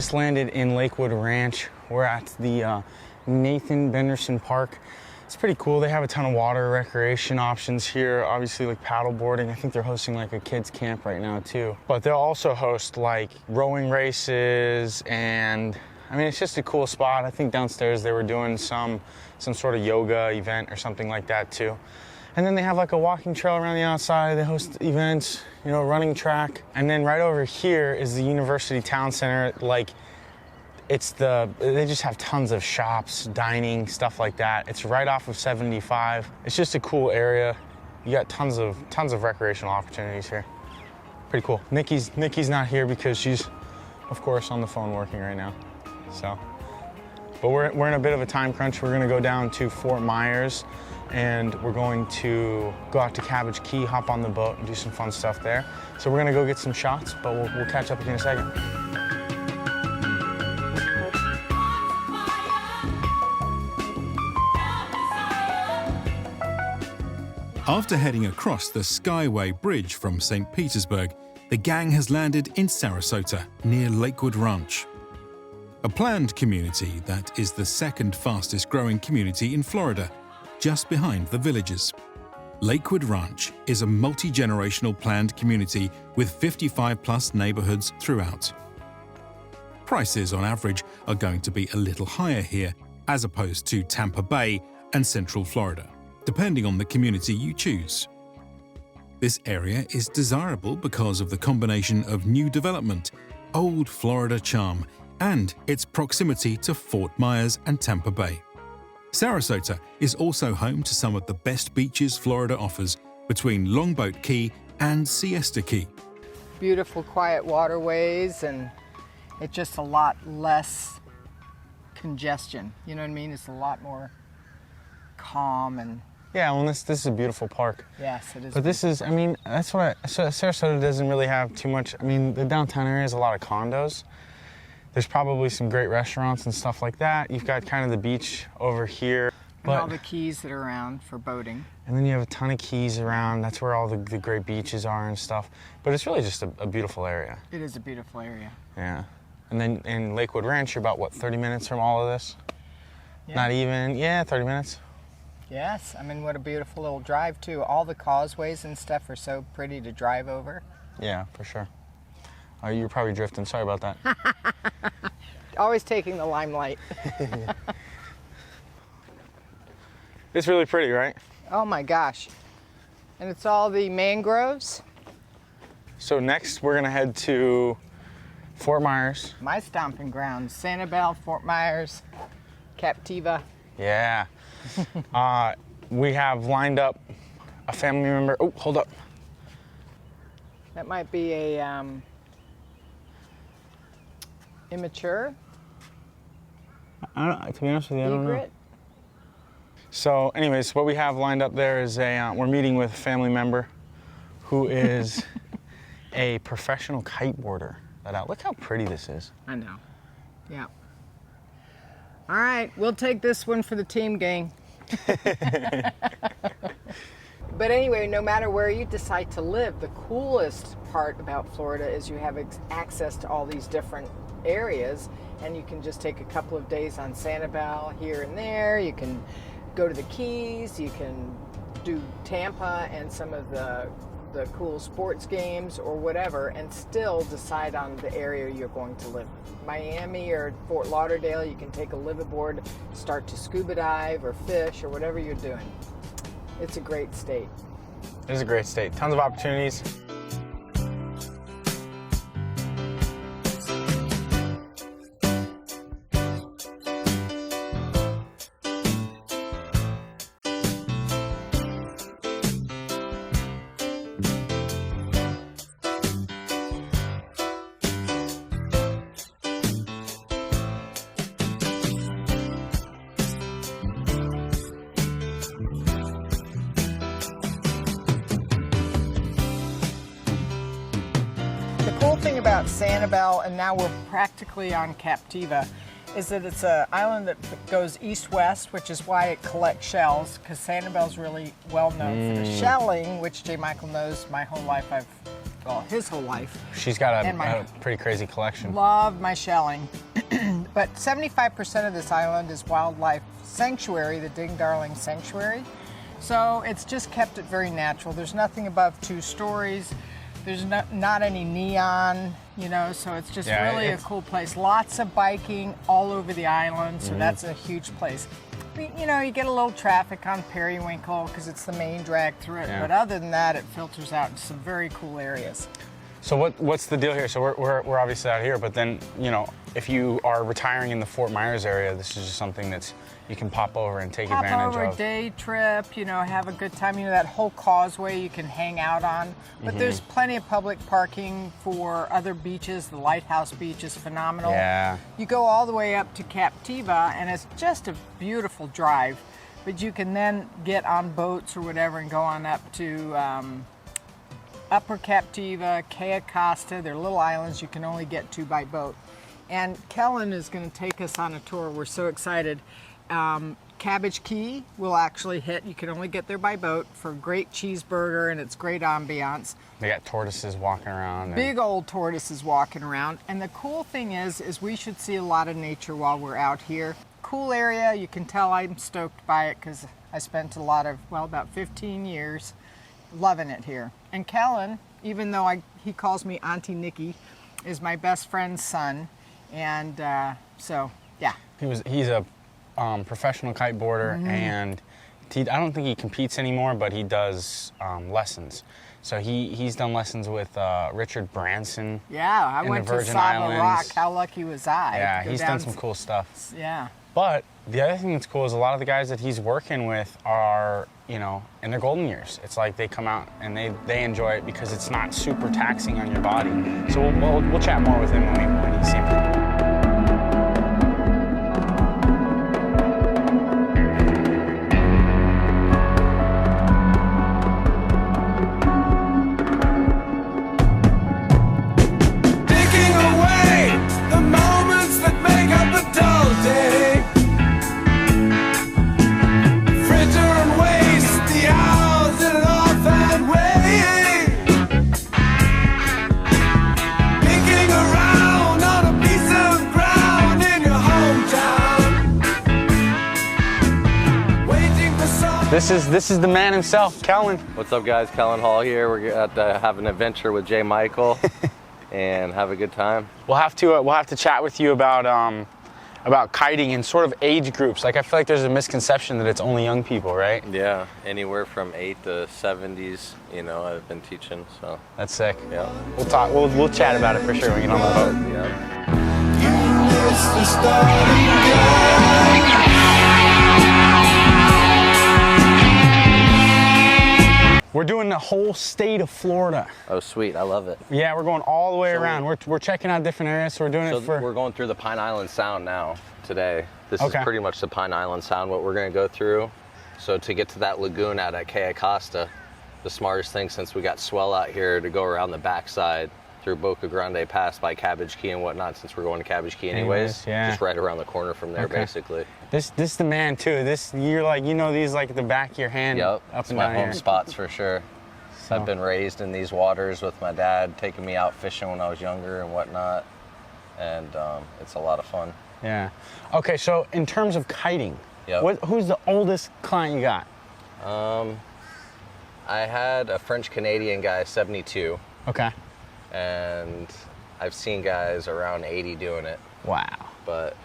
just landed in Lakewood Ranch. We're at the Nathan Benderson Park. It's pretty cool. They have a ton of water recreation options here. Obviously, like paddle boarding. I think they're hosting like a kids camp right now too. But they'll also host like rowing races, and I mean, it's just a cool spot. I think downstairs they were doing some sort of yoga event or something like that too. And then they have like a walking trail around the outside. They host events, you know, running track. And then right over here is the University Town Center. Like, they just have tons of shops, dining, stuff like that. It's right off of 75. It's just a cool area. You got tons of recreational opportunities here. Pretty cool. Nikki's not here because she's, of course, on the phone working right now. So, but we're in a bit of a time crunch. We're gonna go down to Fort Myers, and we're going to go out to Cabbage Key, hop on the boat, and do some fun stuff there. So we're gonna go get some shots, but we'll catch up again in a second. After heading across the Skyway Bridge from St. Petersburg, the gang has landed in Sarasota, near Lakewood Ranch. A planned community that is the second fastest growing community in Florida, just behind the Villages. Lakewood Ranch is a multi-generational planned community with 55+ neighborhoods throughout. Prices on average are going to be a little higher here, as opposed to Tampa Bay and Central Florida, depending on the community you choose. This area is desirable because of the combination of new development, old Florida charm, and its proximity to Fort Myers and Tampa Bay. Sarasota is also home to some of the best beaches Florida offers between Longboat Key and Siesta Key. Beautiful, quiet waterways, and it's just a lot less congestion. You know what I mean? It's a lot more calm and... Yeah, well, this is a beautiful park. Yes, it is. But this is, I mean, that's what Sarasota doesn't really have too much. I mean, the downtown area is a lot of condos. There's probably some great restaurants and stuff like that. You've got kind of the beach over here. And all the keys that are around for boating. And then you have a ton of keys around. That's where all the great beaches are and stuff. But it's really just a beautiful area. It is a beautiful area. Yeah. And then in Lakewood Ranch, you're about, what, 30 minutes from all of this? Yeah. Not even, yeah, 30 minutes. Yes, I mean, what a beautiful little drive, too. All the causeways and stuff are so pretty to drive over. Yeah, for sure. You're probably drifting. Sorry about that. Always taking the limelight. It's really pretty, right? Oh, my gosh. And it's all the mangroves. So next, we're going to head to Fort Myers. My stomping grounds. Sanibel, Fort Myers, Captiva. Yeah. We have lined up a family member. Oh, hold up. That might be a immature. To be honest with you, I don't know. Egret. So, anyways, what we have lined up there is we're meeting with a family member who is a professional kiteboarder. Look how pretty this is. I know. Yeah. All right, we'll take this one for the team, gang. But anyway, no matter where you decide to live, the coolest part about Florida is you have access to all these different areas, and you can just take a couple of days on Sanibel here and there. You can go to the Keys, you can do Tampa and some of the cool sports games or whatever, and still decide on the area you're going to live. Miami or Fort Lauderdale, you can take a liveaboard, start to scuba dive or fish or whatever you're doing. It's a great state. It is a great state. Tons of opportunities. Thing about Sanibel, and now we're practically on Captiva, is that it's an island that goes east-west, which is why it collects shells, because Sanibel's really well known for the shelling, which J. Michael knows my whole life I've well, his whole life. She's got And my- a pretty crazy collection. Love my shelling. But 75% of this island is wildlife sanctuary, the Ding Darling Sanctuary. So it's just kept it very natural. There's nothing above 2 stories. There's not any neon, you know, so it's just really a cool place. Lots of biking all over the island, so that's a huge place. You know, you get a little traffic on Periwinkle because it's the main drag through it, but other than that, it filters out into some very cool areas. So what's the deal here? So we're obviously out here, but then, you know, if you are retiring in the Fort Myers area, this is just something that's you can pop over and take advantage of. A day trip, you know, have a good time. You know, that whole causeway you can hang out on. But there's plenty of public parking for other beaches. The Lighthouse Beach is phenomenal. Yeah. You go all the way up to Captiva, and it's just a beautiful drive. But you can then get on boats or whatever and go on up to Upper Captiva, Kea Costa. They're little islands you can only get to by boat. And Kellen is going to take us on a tour. We're so excited. Cabbage Key will actually hit. You can only get there by boat for a great cheeseburger, and it's great ambiance. They got tortoises walking around. Big old tortoises walking around. And the cool thing is we should see a lot of nature while we're out here. Cool area. You can tell I'm stoked by it because I spent about 15 years loving it here. And Kellen, even though he calls me Auntie Nikki, is my best friend's son. And so, yeah. He's a professional kiteboarder, and I don't think he competes anymore, but he does lessons. So he's done lessons with Richard Branson. Yeah, I went to Saba Rock. How lucky was I? Yeah, he's done some cool stuff. Yeah. But the other thing that's cool is a lot of the guys that he's working with are, you know, in their golden years. It's like they come out and they enjoy it because it's not super taxing on your body. So we'll chat more with him when you see him. This is the man himself, Kellen. What's up, guys? Kellen Hall here. We're at have an adventure with Jay Michael and have a good time. We'll have to chat with you about kiting and sort of age groups. Like I feel like there's a misconception that it's only young people, right? Yeah, anywhere from 8 to 70s. You know, I've been teaching, so that's sick. Yeah, we'll talk. We'll chat about it for sure when we get on the boat. Yeah. We're doing the whole state of Florida. Oh, sweet. I love it. Yeah, we're going all the way around. We're checking out different areas, so we're doing it for... We're going through the Pine Island Sound now, today. This is pretty much the Pine Island Sound, what we're going to go through. So to get to that lagoon out at Kea Costa, the smartest thing since we got swell out here to go around the backside through Boca Grande Pass by Cabbage Key and whatnot, since we're going to Cabbage Key anyways. Yeah. Just right around the corner from there, basically. This is the man, too. You're like, you know these like the back of your hand. Yep, up and my down home here. spots for sure. So. I've been raised in these waters with my dad, taking me out fishing when I was younger and whatnot, and it's a lot of fun. Yeah. Okay, so in terms of kiting, who's the oldest client you got? I had a French-Canadian guy, 72. Okay. And I've seen guys around 80 doing it. Wow. But...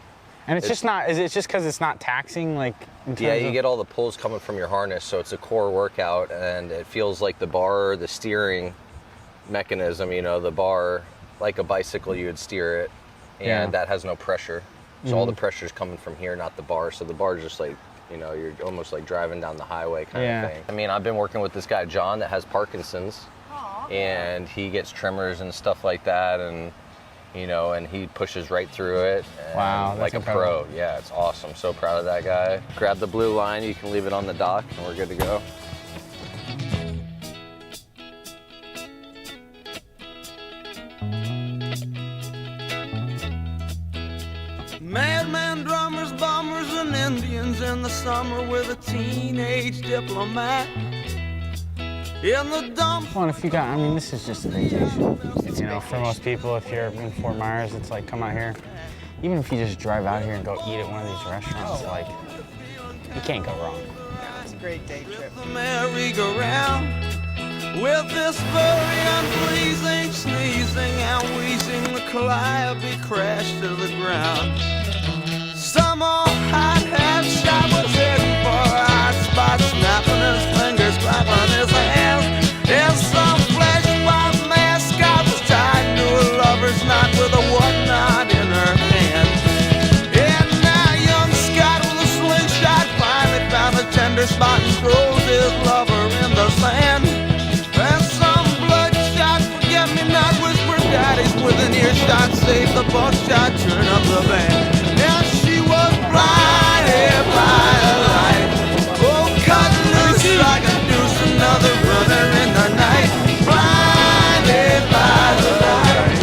And it's just not, is it just because it's not taxing, like? Yeah, you get all the pulls coming from your harness, so it's a core workout, and it feels like the bar, the steering mechanism, you know, the bar, like a bicycle, you would steer it, and that has no pressure. So all the pressure's coming from here, not the bar. So the bar's just like, you know, you're almost like driving down the highway kind of thing. I mean, I've been working with this guy, John, that has Parkinson's, and he gets tremors and stuff like that, and you know, and he pushes right through it. Wow, like a pro. Yeah, it's awesome. So proud of that guy. Grab the blue line, you can leave it on the dock, and we're good to go. Madman drummers, bombers, and Indians in the summer with a teenage diplomat. in the dump. Well, and if you got, I mean, this is just a vacation. You know, for most people, if you're in Fort Myers, it's like, come out here. Even if you just drive out here and go eat at one of these restaurants, like, you can't go wrong. It's a great day trip. The merry-go-round with this very unpleasing sneezing and wheezing, the calliope crashed to the ground. Some old hot-hat shot was heading for a hot spot, snapping his fingers, clapping his hands. And some flesh-pot mascot was tied to a lover's knot with a whatnot in her hand. And now young Scott with a slingshot finally found a tender spot and throws his lover in the sand. And some bloodshot forget-me-not whispered daddies within earshot, save the buckshot, turn up the band. Now she was blinded by the light, oh, cut loose like a noose, another runner in the night. Blinded by the light,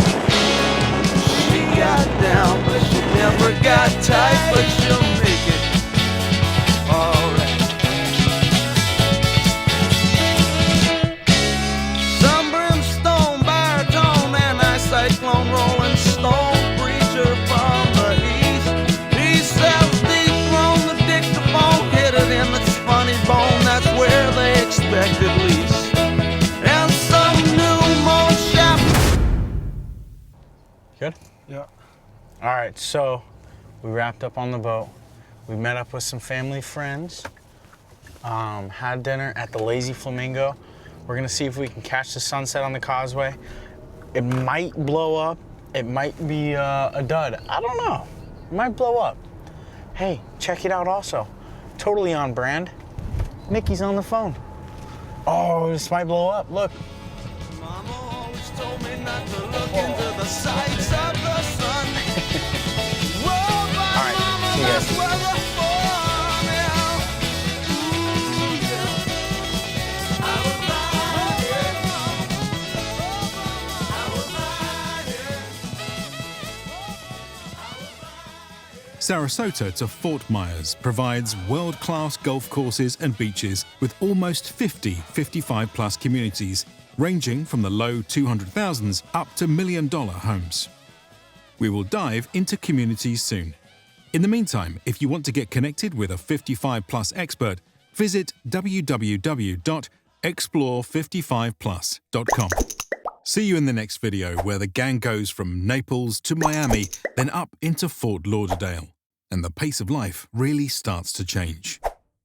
she got down, but she never got tight, but she'll make it alright. Some brimstone, baritone, anti-cyclone, rolling stone, preacher from the east. He sells dethrone the dictaphone, hit it in its funny bone, that's where they expected least. And some new mo shop. Good? Yeah. All right, so we wrapped up on the boat. We met up with some family friends, had dinner at the Lazy Flamingo. We're gonna see if we can catch the sunset on the causeway. It might blow up. It might be a dud. I don't know. It might blow up. Hey, check it out also. Totally on brand. Nikki's on the phone. Oh, this might blow up. Look. Mama always told me not to look into the sights of the sun. Whoa, my All right, mama, see you guys. that's where the fun is. Ooh, yeah. I was blinded. I was blinded. Sarasota to Fort Myers provides world-class golf courses and beaches with almost 50 55-plus communities, ranging from the low 200,000s up to million-dollar homes. We will dive into communities soon. In the meantime, if you want to get connected with a 55-plus expert, visit www.explore55plus.com. See you in the next video, where the gang goes from Naples to Miami, then up into Fort Lauderdale, and the pace of life really starts to change.